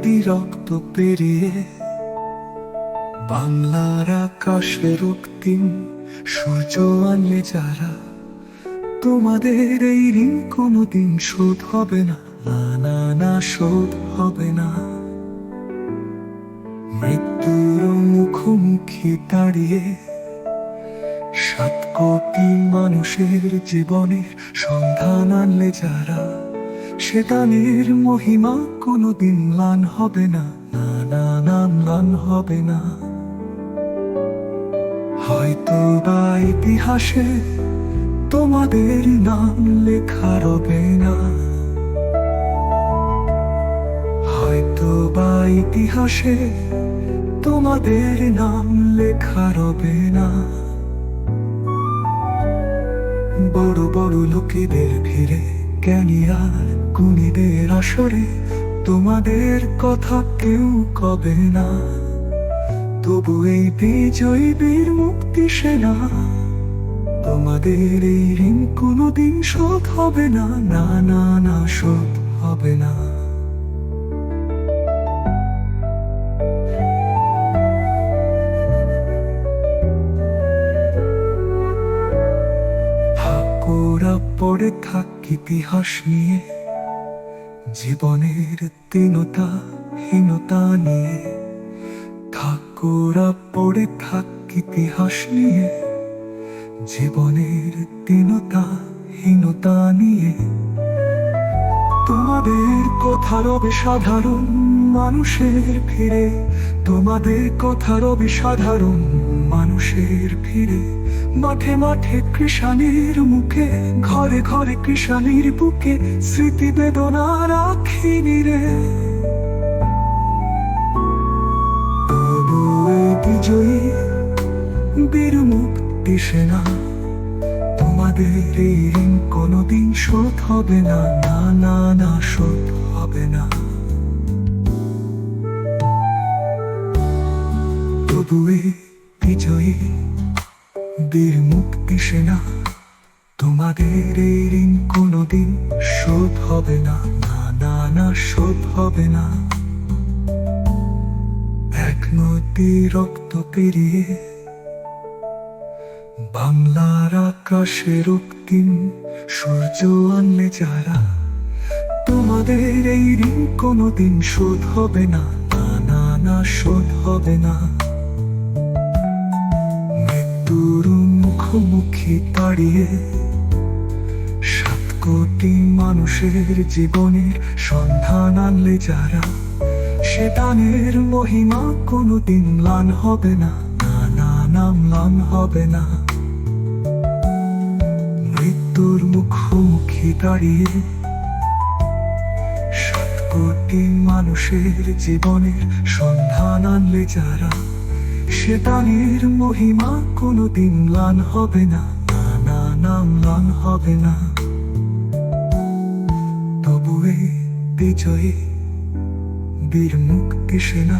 নদী রক্ত পেরিয়ে বাংলার আকাশে রক্তিম সূর্য আনলে যারা, তোমাদের এই ঋণ কোনোদিন শোধ হবে না, না না না শোধ হবে না। মৃত্যুর মুখোমুখি দাঁড়িয়ে 7 কোটি মানুষের জীবনের সন্ধান আনলে যারা, সে দানের মহিমা কোনোদিন ম্লান হবে না, না না না ম্লান হবে না। হয়তো বা ইতিহাসে তোমাদের নাম লেখা রবে না, হয়তো বা ইতিহাসে তোমাদের নাম লেখা রবে না। বড় বড় লোকেদের ভিড়ে, জ্ঞানী আর গুণীদের আসরে তোমাদের কথা কেউ কবে না। তবু এই বিজয়ী বীর মুক্তি সেনা, তোমাদের এই ঋণ কোনোদিন শোধ হবে না, না না না শোধ হবে না। ওরা পড়ে থাক ইতিহাস নিয়ে, জীবনের দীনতা হীনতা নিয়ে। ঠাকুরা পড়ে থাক ইতিহাস নিয়ে, জীবনের দীনতা হীনতা নিয়ে। তোমাদের কথা রবে সাধারণ মানুষের ভিড়ে, তোমাদের কথা রবে সাধারণ মানুষের ভিড়ে। মাঠে মাঠে কৃষাণীর মুখে, ঘরে ঘরে কৃষাণীর বুকে স্মৃতি বেদনা রাখিনি রে। তবু এই বিজয়ী বীর মুক্তি সেনা, তোমাদের এই ঋণ কোনোদিন শোধ হবে না, না না না শোধ হবে না। তবু এই বিজয়ী বীর মুক্তি সেনা, তোমাদের এই ঋণ কোনোদিন শোধ হবে না, না না না শোধ হবে না। এক নদী রক্ত পেরিয়ে বাংলার আকাশে রক্তিম সূর্য আনলে যারা, তোমাদের এই ঋণ কোনোদিন শোধ হবে না, না না না শোধ হবে না। মৃত্যুর মুখোমুখি দাঁড়িয়ে 7 কোটি মানুষের জীবনের সন্ধান আনলে যারা, সে দানের মহিমা কোনোদিন ম্লান হবে না, না না না ম্লান হবে না। মৃত্যুর মুখোমুখি দাঁড়িয়ে 7 কোটি মানুষের জীবনের সন্ধান আনলে যারা, সে দানের মহিমা কোনোদিন ম্লান হবে না, না না না ম্লান হবে না। তবু এই বিজয়ী বীর মুক্তি সেনা,